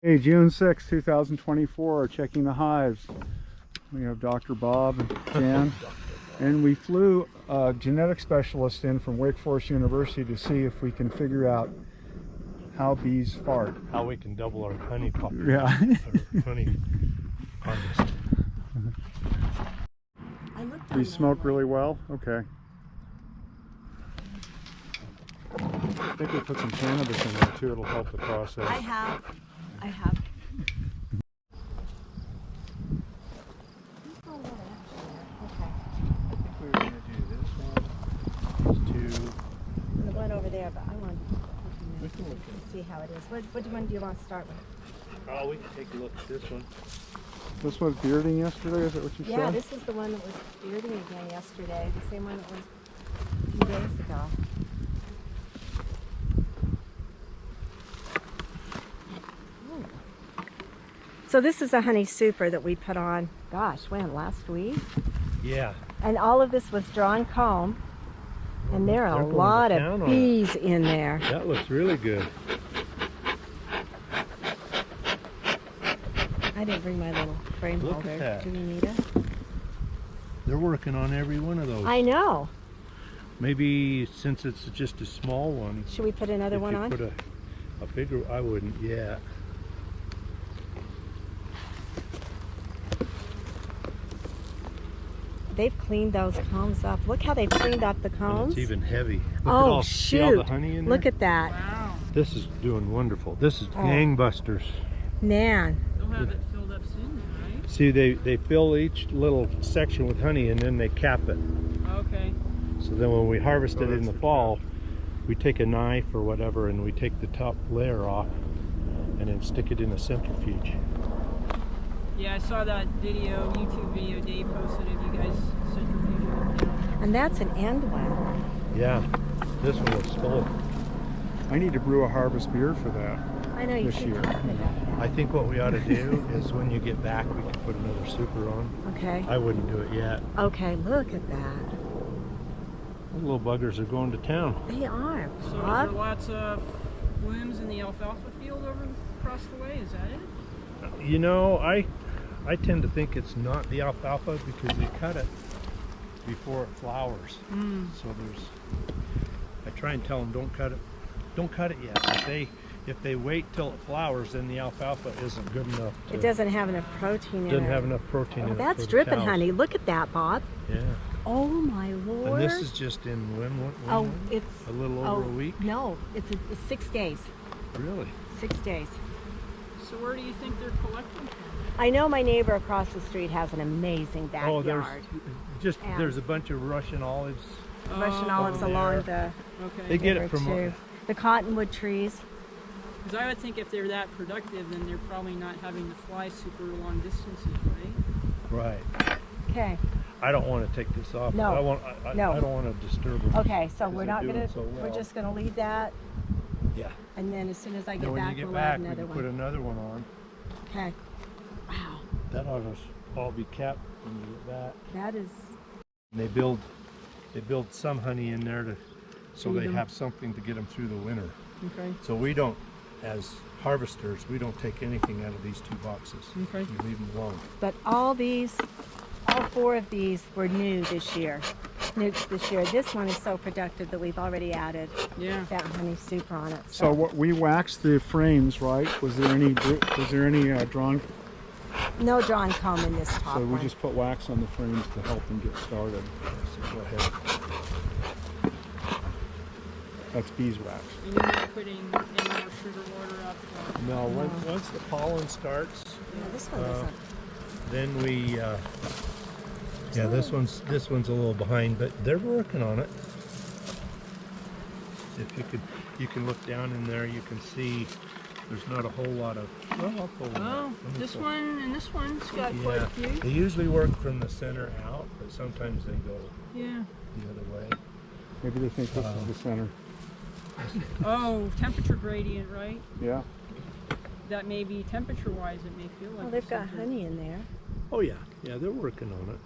Hey, June 6, 2024, checking the hives. We have Dr. Bob and Jan, and we flew a genetic specialist in from Wake Forest University to see if we can figure out how bees fart. How we can double our honey population. Yeah. Our honey harvest. Bees smoke really well? Okay. I think we put some cannabis in there too, it'll help the process. I have. Okay. I think we were going to do this one, these two. The one over there, but I want We can look to see how it is. What one do you want to start with? Oh, we can take a look at this one. This was bearding yesterday, is that what you said? Yeah, this is the one that was bearding again yesterday. The same one that was a few days ago. So this is a honey super that we put on, gosh, when, last week? Yeah. And all of this was drawn comb. And there are a lot of bees in there. That looks really good. I didn't bring my little frame Look holder. at that. Do we need it? They're working on every one of those. I know. Maybe since it's just a small one. Should we put another one on? Put a bigger, I wouldn't yet. They've cleaned those combs up. Look how they've cleaned up the And combs. it's even heavy. Look Oh, at all, see all shoot. the honey in there? Look at that. Wow. This is doing wonderful. This is Oh. gangbusters. Man. They'll have it filled up soon, right? See, they fill each little section with honey and then they cap it. Okay. So then when we harvest it in the fall, we take a knife or whatever and we take the top layer off and then stick it in a centrifuge. Yeah, I saw that video, YouTube video Dave posted of you guys centrifuging. And that's an end one. Yeah, this one was full. I need to brew a harvest beer for that. I know you This keep year. talking about I think what we ought to do is when you get back, we can put another super on. that. Okay. I wouldn't do it yet. Okay, look at that. Those little buggers are going to town. They are. So is there Bob? lots of blooms in the alfalfa field over across the way? Is that it? You know, I tend to think it's not the alfalfa because they cut it before it flowers. So I try and tell them don't cut it yet. If they wait till it flowers, then the alfalfa isn't good enough. It doesn't have enough protein in it. Doesn't have enough protein in it. That's for the dripping cows. honey. Look at that, Bob. Yeah. Oh my Lord. And this is just in when Oh, it's a little over a week. No, it's 6 days. Really? 6 days. So where do you think they're collecting from? I know my neighbor across the street has an amazing Oh, backyard. there's a bunch of Russian olives. Russian Oh, olives over along there. the Okay. They get river it from too. The cottonwood trees. Because I would think if they're that productive, then they're probably not having to fly super long distances, right? Right. Okay. I don't want to take this off. No. I No. don't want to disturb them. Okay, so Because we're they're not doing gonna. so well. We're just gonna leave that, Yeah. and then as soon as I Then get when back, you get we'll back, add we another can put one. another one on. Okay. Wow, That ought to all be capped when you get back. that is. And they build some honey in there so they have something to get them through the winter. Okay. So we don't, as harvesters, we don't take anything out of these 2 boxes. Okay. We leave them alone. But all 4 of these were new this year. Nukes this year. This one is so productive that we've already added Yeah. that honey super on it. So what we waxed the frames, right? Was there any drawn? No drawn comb in this top So we one. just put wax on the frames to help them get started. So go ahead. That's beeswax. And you're not putting any more sugar water up? No, once the pollen starts, Yeah, this one isn't. then we, yeah, this one's a little behind, but they're working on it. If you can look down in there, you can see there's not a whole lot of, well, I'll pull them Oh, out. Let me this pull- one and this one's got quite Yeah, a few. they usually work from the center out, but sometimes they go Yeah. the other way. Maybe they think this is the center. Oh, temperature gradient, right? Yeah. That may be temperature-wise. It may feel like. Well, they've the got center. honey in there. Oh yeah, they're working on it.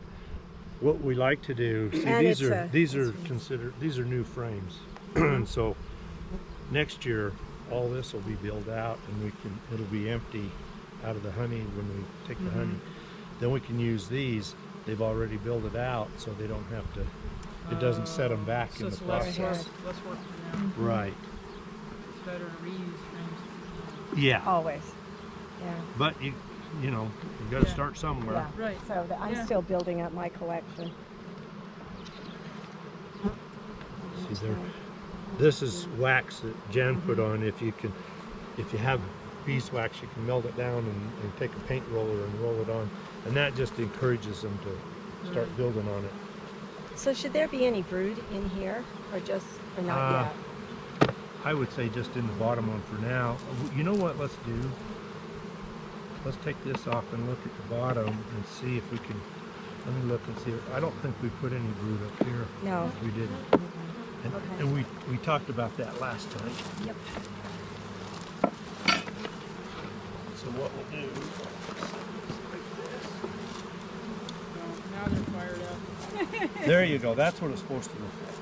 What we like to do, see, And these are new frames, and so next year all this will be built out, and it'll be empty out of the honey when we take the honey. Then we can use these. They've already built it out, so they don't have to. It doesn't set them back So in the it's less process. work for them. Right. It's better to reuse things. Yeah. Always. Yeah. But you know, you got to Yeah. start somewhere. Yeah. Right. So I'm Yeah. still building up my collection. See there. This is wax that Jan put on. If you have beeswax, you can melt it down and take a paint roller and roll it on, and that just encourages them to start building on it. So should there be any brood in here, or not yet? I would say just in the bottom one for now. You know what? Let's do. Let's take this off and look at the bottom and see if we can. Let me look and see. I don't think we put any brood up here. No. We didn't. And, Okay. and we talked about that last time. Yep. So what we'll do. So now they're fired up. There you go. That's what it's supposed to look like.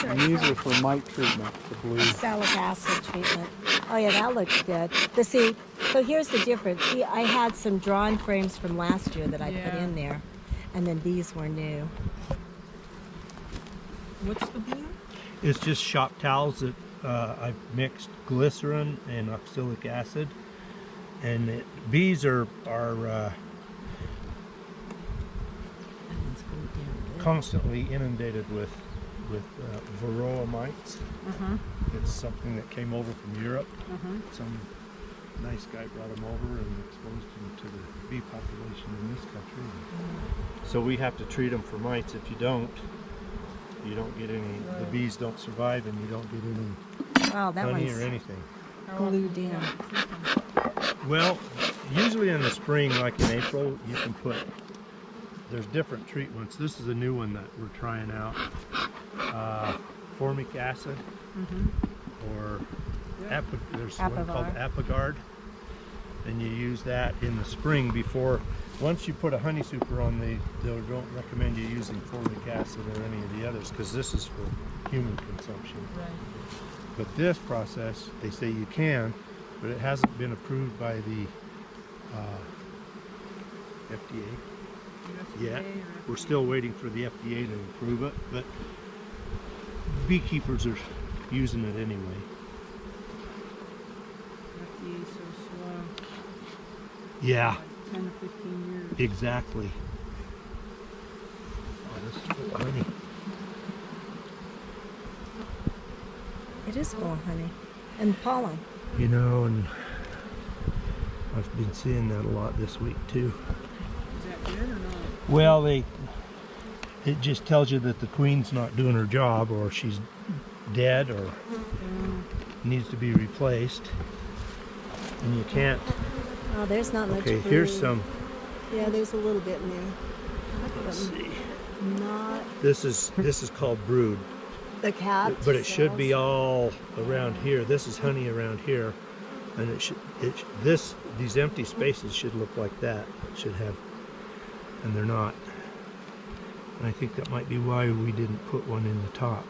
And these are for mite treatment, the blue. Salic acid treatment. Oh yeah, that looks good. So here's the difference. See, I had some drawn frames from last year that I put Yeah. in there, and then these were new. What's the blue? It's just shop towels that I've mixed glycerin and oxalic acid, and bees are That one's glued down good. constantly inundated with varroa mites. Uh-huh. It's something that came over from Europe. Uh-huh. Some nice guy brought them over and exposed them to the bee population in this country. So we have to treat them for mites. If you don't get any. The bees don't survive, and you don't get any Wow, that honey one's or anything. How often glued do you down. have to treat them? Well, usually in the spring, like in April, you can put. There's different treatments. This is a new one that we're trying out. Formic acid, or Yeah. there's one called Apivard. Apigard, and you use that in the spring before. Once you put a honey super on, they don't recommend you using formic acid or any of the others, because this is for human consumption. Right. But this process, they say you can, but it hasn't been approved by the FDA yet. USDA or We're FDA? still waiting for the FDA to approve it, but beekeepers are using it anyway. FDA so slow. Yeah, Like 10 to 15 years. exactly. Oh, this is full of honey. It is full of honey and pollen. You know, and I've been seeing that a lot this week too. Is that good or not? Well, it just tells you that the queen's not doing her job, or she's dead, or needs to be replaced. And you can't. Oh, there's not much Okay, brood. here's some. Yeah, there's a little bit in there. Let's see. Not This is called brood, the cat. but it should be cells. all around here. This is honey around here, and these empty spaces should look like that. It should have, and they're not. And I think that might be why we didn't put one in the top.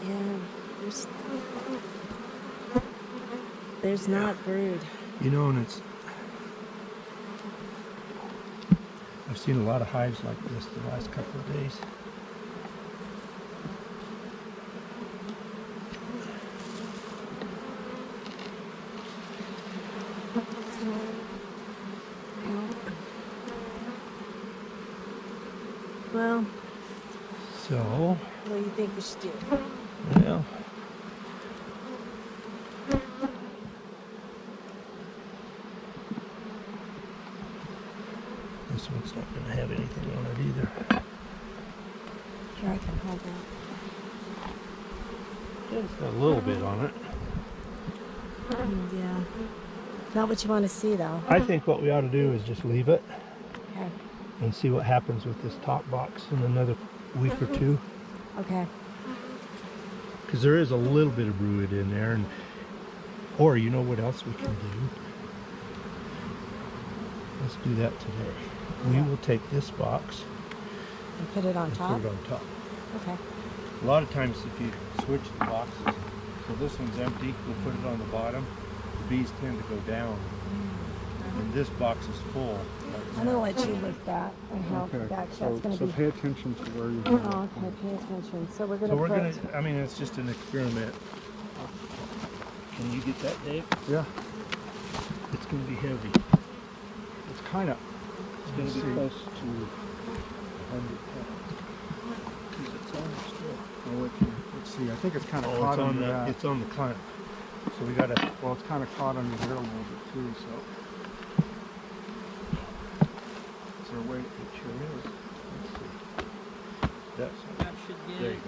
Yeah, there's not brood. You know, and I've seen a lot of hives like this the last couple of days. Well, So, what do you think we should do? well, this one's not going to have anything on it either. Here, I can hold that. It's got a little bit on it. Yeah. Not what you want to see, though. I think what we ought to do is just leave it Okay. and see what happens with this top box in another week or two. Okay. Because there is a little bit of brood in there, and Or you know what else we can do? Let's do that today. We will take this box And put it on and top? put it on top. Okay. A lot of times if you switch the boxes, so this one's empty, we'll put it on the bottom. The bees tend to go down. And this box is full. I'm gonna let you lift that and help Okay, that. so, That's gonna so be. pay attention to where you Oh, okay, pay attention. So we're gonna So we're put. gonna, I mean, it's just an experiment. Can you get that, Dave? Yeah, It's gonna be heavy. it's kind of, It's gonna be close to 100 pounds. Because it's on the strip. let's see, I think it's kind of Oh, caught it's on under the, that. it's on the clamp. So we gotta, Well, it's kind of caught under there a little bit too, so. Is there a way? it sure is. Let's see. That's, That should get there it. you go.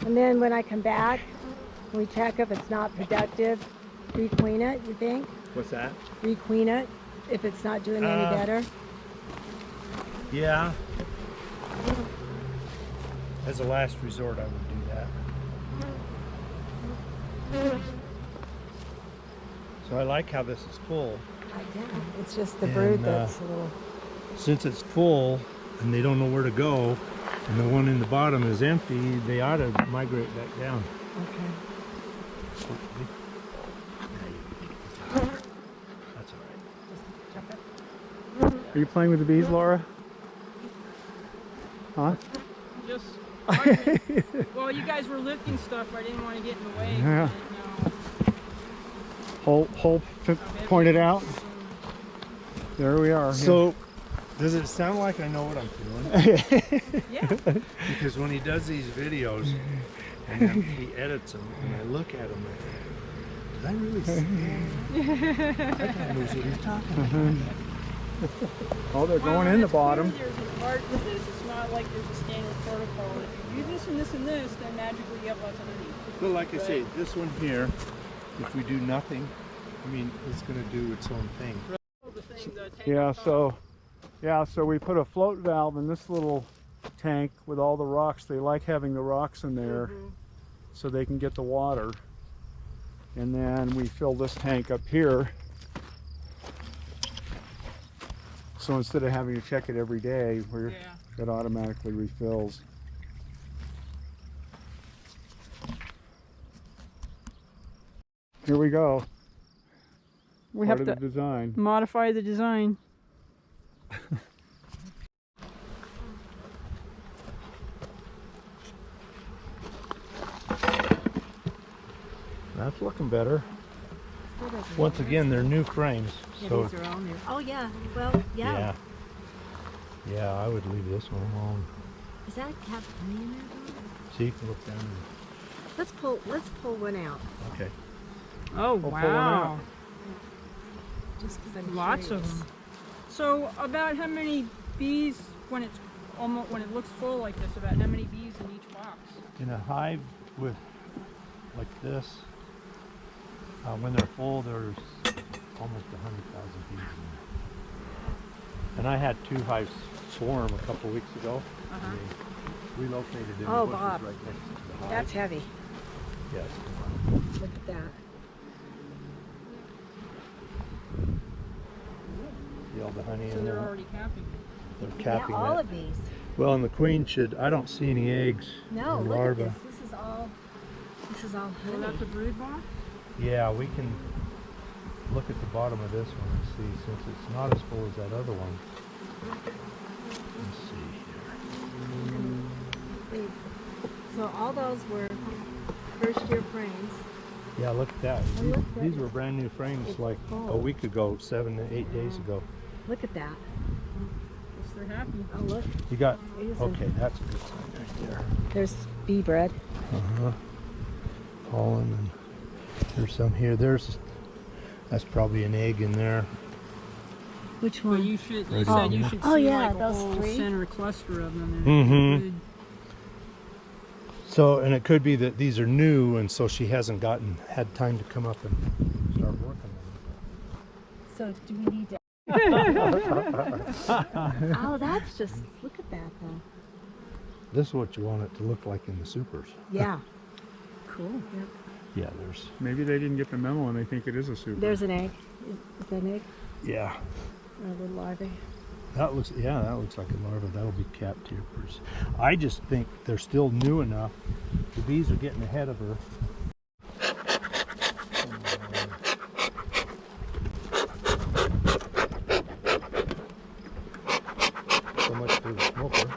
And then when I come back, we check if it's not productive, re-queen it, you think? What's that? Re-queen it if it's not doing any better? Yeah. As a last resort, I would do that. So I like how this is full. Yeah, it's just the brood And, that's a little. Since it's full and they don't know where to go, and the one in the bottom is empty, they ought to migrate back down. Okay. That's all right. Are you playing with the bees, Laura? Huh? Just, well, you guys were lifting stuff. I didn't want to get in the way. Yeah. I Hole pointed out. There we are. So, does it sound like I know what I'm doing? Yeah. Because when he does these videos and then he edits them, and I look at them, did I really say that? That guy knows what he's talking about. Oh, they're going in the bottom. There's an art to this. It's not like there's a standard protocol. If you do this and this and this, then magically you have lots of honey. But like I say, this one here, if we do nothing, I mean, it's going to do its own thing. The thing, the tank Yeah, up top. so we put a float valve in this little tank with all the rocks. They like having the rocks in there so they can get the water. And then we fill this tank up here. So instead of having to check it every day, it automatically refills. Here we go. We Part have of to the design. modify the design. That's looking better. Once again, they're new frames. Yeah, So, these are all new. Oh yeah. Well, yeah. Yeah, I would leave this one alone. Does that have honey in there though? See, you can look down. Let's pull one out. Okay. Oh, pull one wow. out. Just because I'm Lots curious. of them. So about how many bees when it's almost when it looks full like this? About how many bees in each box? In a hive with like this, when they're full, there's almost 100,000 bees in there. And I had 2 hives swarm a couple weeks ago. Uh-huh. They relocated in Oh, the bushes Bob. right next to the hive. That's heavy. Yes. Look at that. See all the honey So in they're there? already capping. They're capping yeah, all that. of these. Well, and the queen should, I don't see any eggs. No, or look larvae. at this. This is all Well, honey. that's a brood box. Yeah, we can look at the bottom of this one and see, since it's not as full as that other one. Let's see here. So all those were first year frames. Yeah, look at that. And look, These that were brand new frames it's like full. a week ago, 7 to 8 days ago. Look at that. Guess they're happy. Oh look, You got, These are- okay, that's a good sign right there. there's bee bread. Uh-huh. Pollen, and there's some here. That's probably an egg in there. Which But one? you should. You Right said on you there. should Oh, see yeah, like a those whole 3. center cluster of them. Mhm. So, and it could be that these are new, and so she hasn't had time to come up and start working on them. So do we need to? Oh, that's just, look at that though. This is what you want it to look like in the supers. Yeah. Cool. Yep. Yeah, there's. Maybe they didn't get the memo and they think it is a super. There's an egg. Is that an egg? Yeah. Or a little larvae? That looks, yeah, that looks like a larva. That'll be capped here. I just think they're still new enough. The bees are getting ahead of her. So much for the smoker.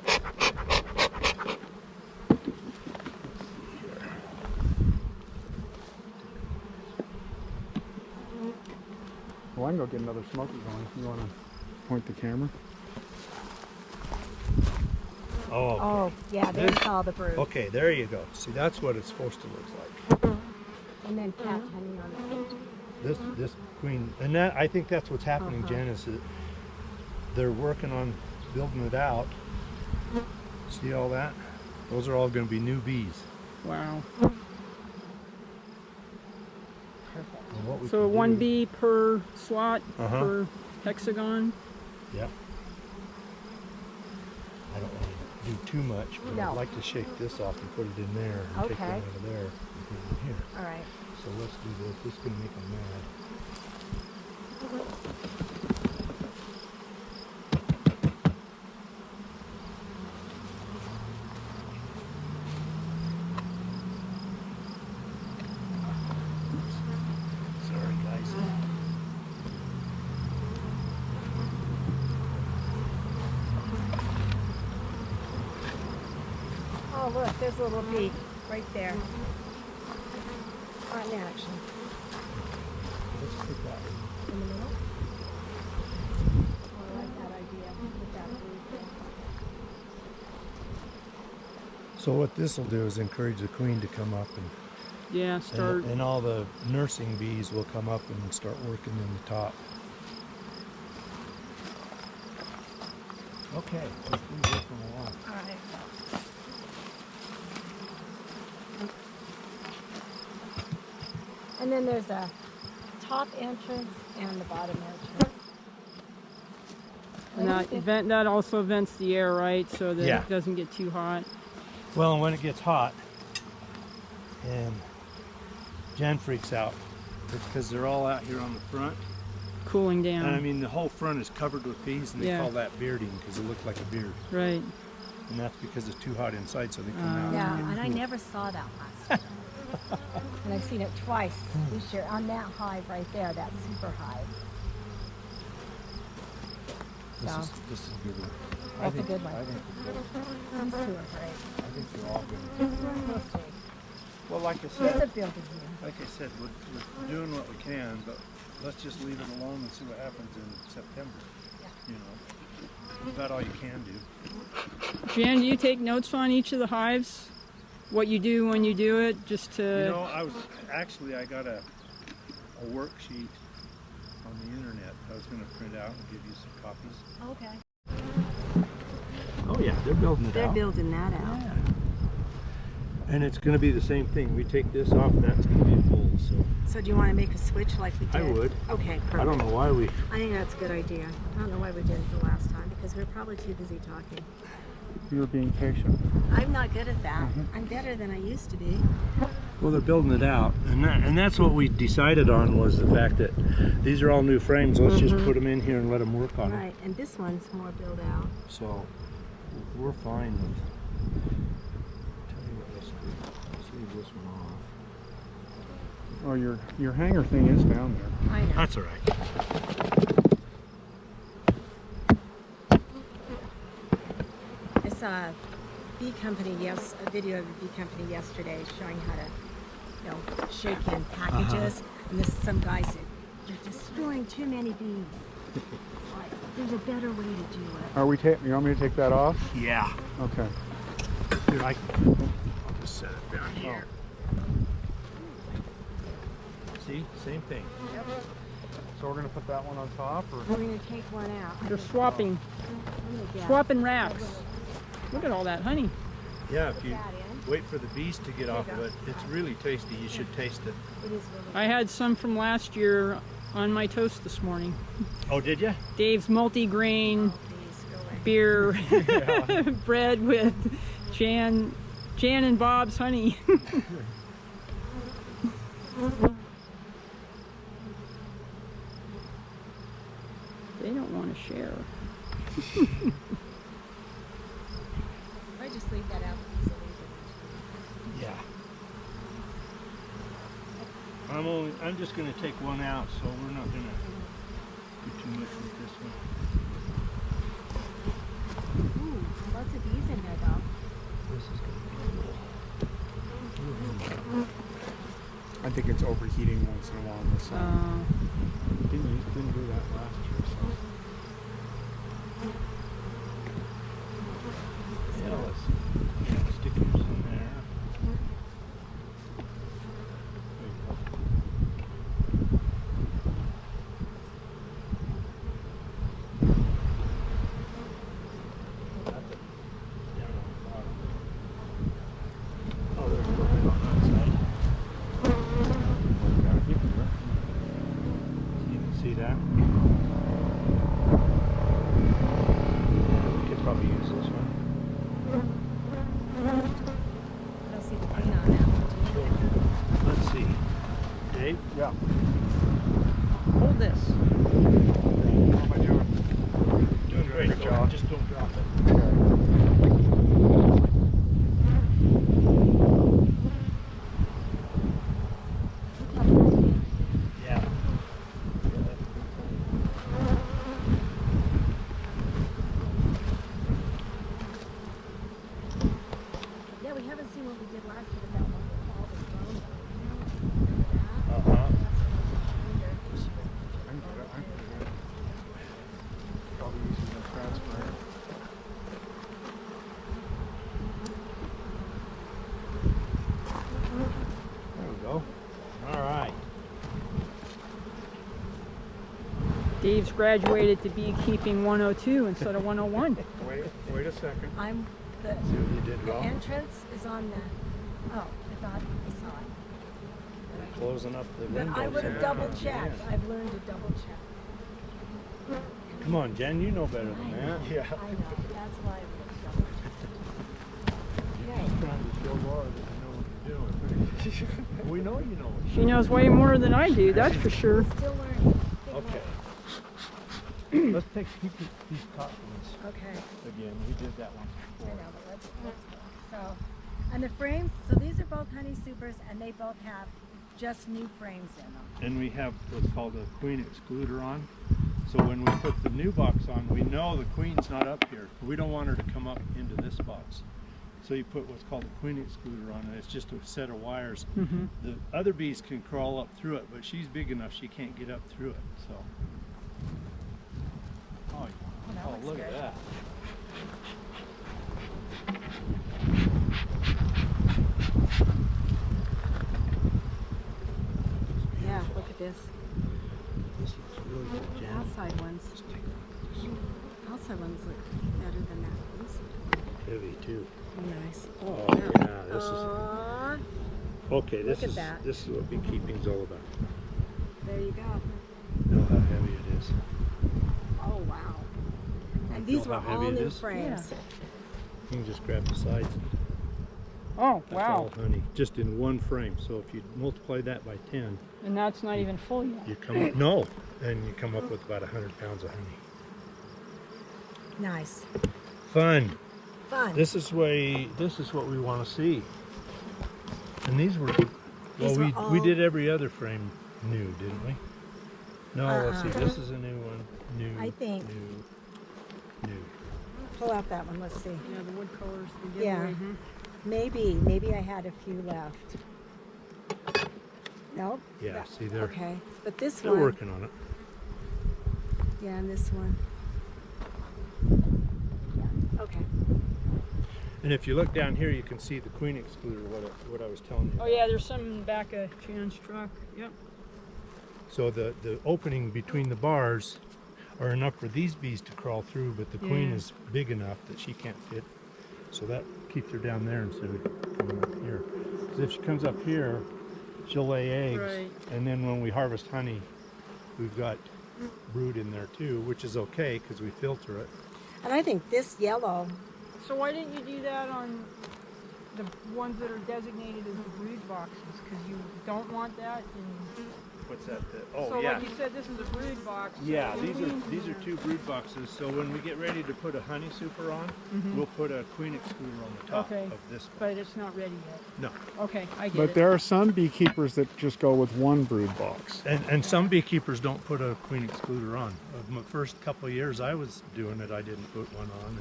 Well, I can go get another smoker going if you want to point the camera. Oh, okay. Oh, yeah, there's all the brood. Okay, there you go. See, that's what it's supposed to look like. And then capped honey on it. This queen, and that, I think that's what's happening, Uh-huh. Jen, is that they're working on building it out. See all that? Those are all going to be new bees. Wow. And what we So can one do- bee per slot, Uh-huh. per hexagon. Yep. I don't want to do too much, but No. I'd like to shake this off and put it in there and take Okay. one out of there and put it in here. All right. So let's do this. This is going to make them mad. Sorry, guys. Oh, look, there's a little bee right there. On action. Let's put that. In the middle? Oh, I like that idea. With that brood there. So what this will do is encourage the queen to come up Yeah, start. and all the nursing bees will come up and start working in the top. Okay, let's move this one along. All right. And then there's a top entrance and the bottom entrance. And that also vents the air, right? So that Yeah. it doesn't get too hot. Well, and when it gets hot, and Jen freaks out, it's because they're all out here on the front. Cooling down. And I mean, the whole front is covered with bees, and they Yeah. call that bearding because it looks like a beard. Right. And that's because it's too hot inside, so they come out. Yeah, and and get I cool. never saw that last year. And I've seen it twice this year on that hive right there, that super hive. This So, is a good one. That's a good one. I think it's good. these two are great. I think they're all good. We'll see. Well, like I There's a said, building here. we're doing what we can, but let's just leave it alone and see what happens in September. Yeah. You know, it's about all you can do. Jan, do you take notes on each of the hives? What you do when you do it, just to. You know, I got a worksheet on the internet. I was going to print out and give you some copies. Okay. Oh yeah, they're building it They're building that out. Yeah. And it's going to be the same thing. We take this off, and that's going to be full. So So do you want to make a switch like we did? I would. Okay, perfect. I don't know why we. I think that's a good idea. I don't know why we did it the last time because we were probably too busy talking. You were being patient. I'm not good at that. I'm better than I used to be. Well, they're building it out, and that's what we decided on was the fact that these are all new frames. Let's just put them in here and let them work on it. Right, and this one's more built out. So we're fine with. Tell you what, let's do. Let's leave this one off. Oh, your hanger thing is down there. I know. That's all right. I saw a bee company, a video of a bee company yesterday showing how to, shake in packages. And some guy said, "You're destroying too many bees." It's like, there's a better way to do it. Are we? You want me to take that off? Yeah. Okay. Here, I'll just set it down here. See, same thing. So we're gonna put that one on top, or? We're going to take one out. They're swapping Yeah. swapping racks. Look at all that honey. Yeah, if you that in. wait for the bees to get off of it, it's really tasty. You should taste it. It is really I had some from last year on my toast this morning. Oh, did you? Dave's multi-grain Please, go away. beer bread with Jan and Bob's honey. They don't want to share. I just leave that out. So they Yeah. I'm just gonna take one out, so we're not gonna do too much with this one. can- Ooh, lots of these in there though. This is gonna be a little. I think it's overheating once in a while in the sun. Didn't do that last year, so. Yeah, let's stick yours in there. There you go. That's it. Down on the bottom. Oh, there's a little bit on that side. Gotta keep it there. You can see that? We could probably use this one. I don't see the green on that one. Let's see. Dave? Yeah. Hold this. How am I doing? Doing great. Good job. Just don't drop it. Yeah. Yeah, we haven't seen what we did last year with that one with all the drones. Remember that? Uh-huh. That's what I'm good. I'm good. Probably using the transfer. There we go. All right. Dave's graduated to beekeeping 102 instead of 101. Wait a second. I'm the See what you did wrong? entrance is on the. Oh, I thought I saw it. Closing up the But windows. I would have here. double checked. I've learned to double check. Come on, Jen, you know better than that. Yeah. I know. That's why I would have double checked. Okay. Trying to show Laura that you know what you're doing. We know you know what She knows way more than I do, that's for sure. Still learning. Big Okay. learning. Let's take these top ones Okay. again. We did that one I before. know, but let's look. So, and the frames, so these are both Honey Supers and they both have just new frames in them. And we have what's called a queen excluder on. So when we put the new box on, we know the queen's not up here. We don't want her to come up into this box. So you put what's called a queen excluder on, and it's just a set of wires. Mm-hmm. The other bees can crawl up through it, but she's big enough she can't get up through it. So. Oh, that oh looks look at good. that. Yeah, look at this. This looks really good, Jen. Outside ones. Let's take a look. Outside ones look better than that. These Heavy too. are nice. Oh yeah, this is Aw, okay. look at that. This is what beekeeping's all about. there you go. Know how heavy it is. Oh wow. And Feel these were how heavy all it new is? frames. You can just grab the sides. Oh, That's wow. all honey, just in one frame. So if you multiply that by 10, And that's not even full yet. you come up, no, and you come up with about 100 pounds of honey. Nice. Fun. Fun. This is what we want to see. And these were, These well, were all- we did every other frame new, didn't we? No, let's see. Uh-uh. This is a new one. New. I think. New. Pull out that one, let's see. Yeah, the wood colors. The Yeah. giveaway, huh? Maybe I had a few left. Nope. Yeah. That- See, they're Okay, but this they're one. working on it. Yeah, and this one. Yeah. Okay. And if you look down here, you can see the queen excluder. What I was telling you. Oh yeah, there's some in the back of Jan's truck. Yep. So the opening between the bars are enough for these bees to crawl through, but the queen Yeah. is big enough that she can't fit. So that keeps her down there instead of coming up here. Because if she comes up here, she'll lay eggs, Right. and then when we harvest honey, we've got brood in there too, which is okay because we filter it. And I think this yellow, So why didn't you do that on the ones that are designated as the brood boxes? Because you don't want that in... What's that? So like you said, this is a brood box. so Yeah, the these queens in are there. 2 brood boxes. So when we get ready to put a honey super on, we'll put a queen excluder on the top Okay. of this one. But it's not ready yet. No. Okay, I get But it. there are some beekeepers that just go with one brood box. And some beekeepers don't put a queen excluder on. Of my first couple of years I was doing it, I didn't put one on. And,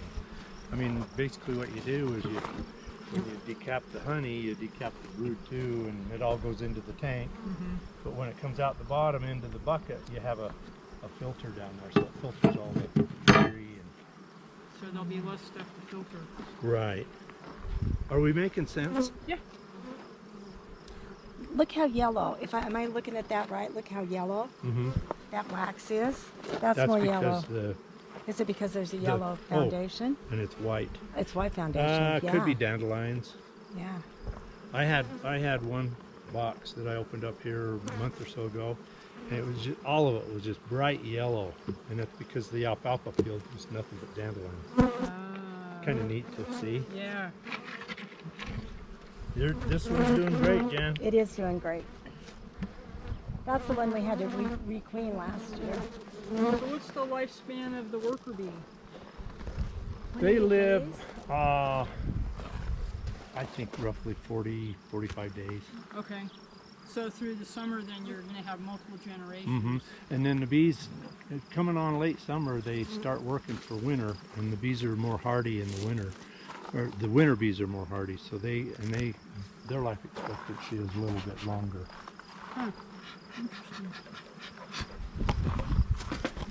I mean, basically what you do is when you decap the honey, you decap the brood too, and it all goes into the tank. But when it comes out the bottom into the bucket, you have a filter down there, so it filters all the dairy and... So there'll be less stuff to filter. Right. Are we making sense? Yeah. look how yellow. Am I looking at that right? Look how yellow that wax is. That's more yellow. Is it because there's a yellow foundation? And it's white. It's white foundation. Yeah. Could be dandelions. Yeah. I had one box that I opened up here a month or so ago, and it was just, all of it was just bright yellow, and that's because the alfalfa field was nothing but dandelions. Kind of neat to see. Yeah. This one's doing great, Jan. It is doing great. That's the one we had to re-queen last year. So what's the lifespan of the worker bee? They live, I think roughly 40, 45 days. Okay. So through the summer then you're going to have multiple generations. And then the bees, coming on late summer, they start working for winter, and the bees are more hardy in the winter. Or the winter bees are more hardy, so their life expectancy is a little bit longer. Huh.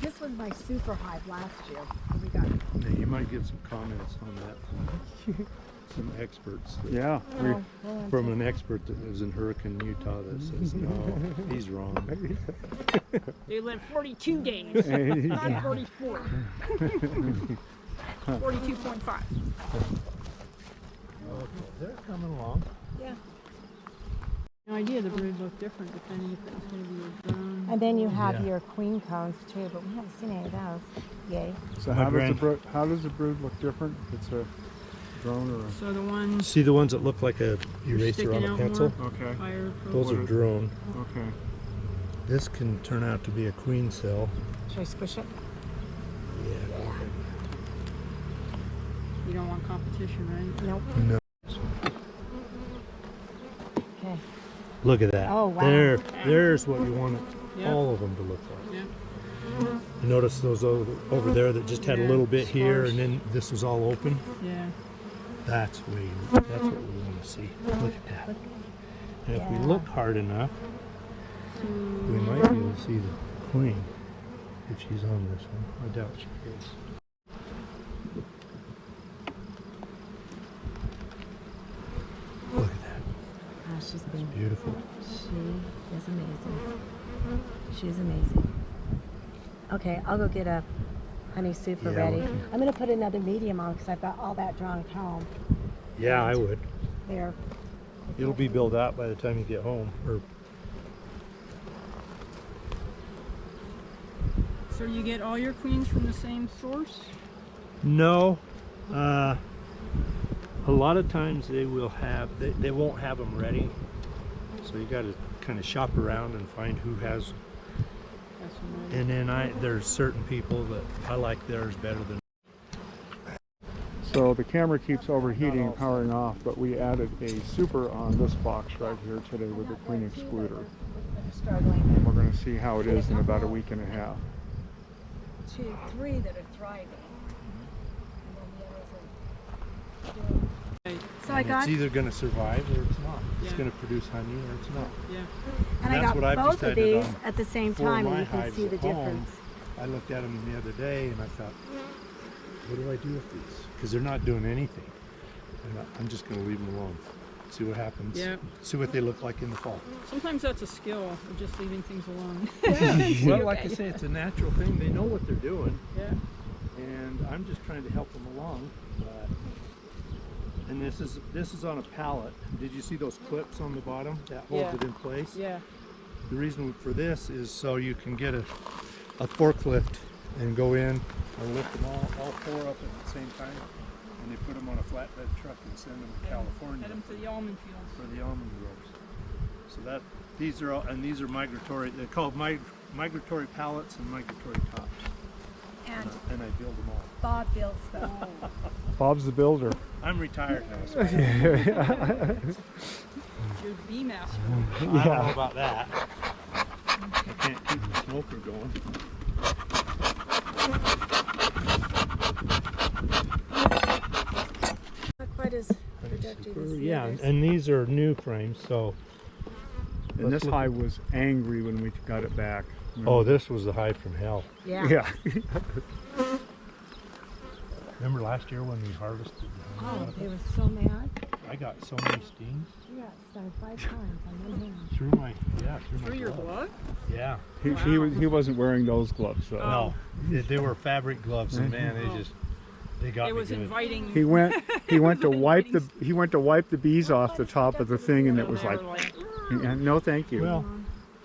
This was my super hive last year. We got Now, you might get some comments on that from some experts. Yeah, From an expert that lives in Hurricane, Utah, that says, no, he's wrong. They live 42 days, not 44. 42.5. Okay, they're coming along. yeah. No idea the brood looked different depending if it was going to be a drone. And then you have Yeah. your queen cones too, but we haven't seen any of those. Yay. So how does the brood look different? If it's a drone or a... So the ones See the ones that look like a eraser sticking on a out pencil? more, Okay, fire Those are drone. okay. This can turn out to be a queen cell. Should I squish it? Yeah. You don't want competition, right? Nope. No. Okay. Look at that. Oh, wow. There's what you want Yeah. all of them to look like. Yeah. You notice those over there that just had a Yeah, little bit here, sparse. and then this was all open? Yeah. That's what we want to see. Look at that. And if we Yeah. look hard enough, we might be able to see the queen if she's on this one. I doubt she is. Look at that. Oh, she's It's been, beautiful. she is amazing. She's amazing. Okay, I'll go get a honey super Yeah, ready. we can- I'm going to put another medium on because I've got all that drawn at home. Yeah, I would. There. It'll be built out by the time you get home. Or So you get all your queens from the same source? no, a lot of times they will have. They won't have them ready, so you got to kind of shop around and find who has. That's what And then there's certain people that I like theirs better than. So the camera keeps overheating and powering off, but we added a super on this box right here today with the queen excluder. Struggling. We're going to see how it is in about a week and a half. 2, 3 that are thriving. So I got, It's either going to survive or it's not. It's Yeah. going to produce honey or it's not. Yeah. and I that's got what I've both of decided these on at the same for time, my and you can hives see the at home. difference. I looked at them the other day and I thought, what do I do with these? Because they're not doing anything. I'm just going to leave them alone. See what happens. Yeah. See what they look like in the fall. Sometimes that's a skill of just leaving things alone. Well, like I say, it's a natural thing. They know what they're doing, Yeah. and I'm just trying to help them along. And this is on a pallet. Did you see those clips on the bottom that holds Yeah. it in place? Yeah. The reason for this is so you can get a forklift and go in and lift them all 4 up at the same time, and they put them on a flatbed truck and send them to California Head them to the almond fields. for the almond groves. So that these are all, and these are migratory. They're called migratory pallets and migratory tops. And And I build them all. Bob builds them. Bob's the builder. I'm retired now, so You're the master. I don't know about that. I can't keep the smoker going. Not quite as productive as the Yeah, others. and these are new frames, so. And this hive was angry when we got it back. Oh, this was the hive from hell. Yeah. Yeah. Remember last year when we harvested the honey? Oh, they were so mad. I got so many stings You got stung 5 times on one hand. through my Through your glove? Yeah. He wasn't wearing those gloves, so. No, they were fabric gloves, and man, they got It me was good. inviting. He went to wipe the bees off the top of the thing, and it was They like, were like, no, thank you. Well,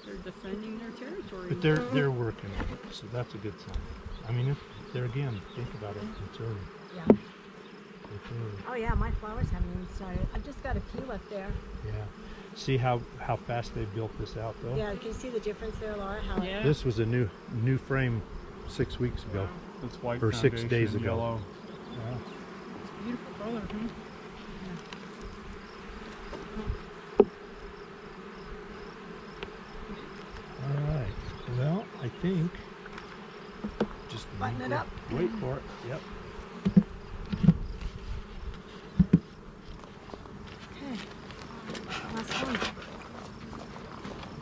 they're defending their territory. but they're working on it, so that's a good sign. I mean, if they're again, think about it. It's early. Yeah. It's early. Oh yeah, my flowers haven't even started. I've just got a few up there. Yeah. See how fast they built this out, though. Yeah, can you see the difference there, Laura? How Yeah. This was a new frame 6 weeks ago. It's white Or 6 foundation, days ago. yellow. Yeah. Beautiful color, huh? All right. Well, I think just Button need it to up. Wait for it. Yep. Okay. Last one.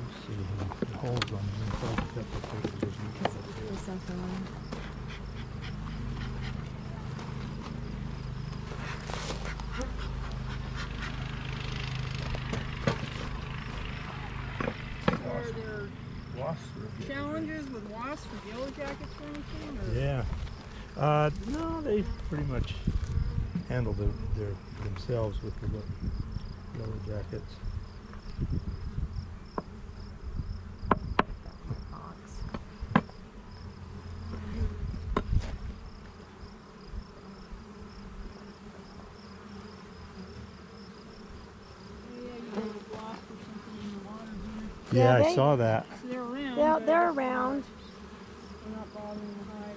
Let's see. The holes on the inside of the paper doesn't There's something on it. Are there wasp. challenges with wasps or yellow jackets or anything? Or? Yeah. No, they pretty much handle themselves with the yellow jackets. Box. Oh, yeah, you have a wasp or something in the water here. Yeah, Yeah, I they- saw that. So they're around. Yeah, but they're around. they're not bothering the hive.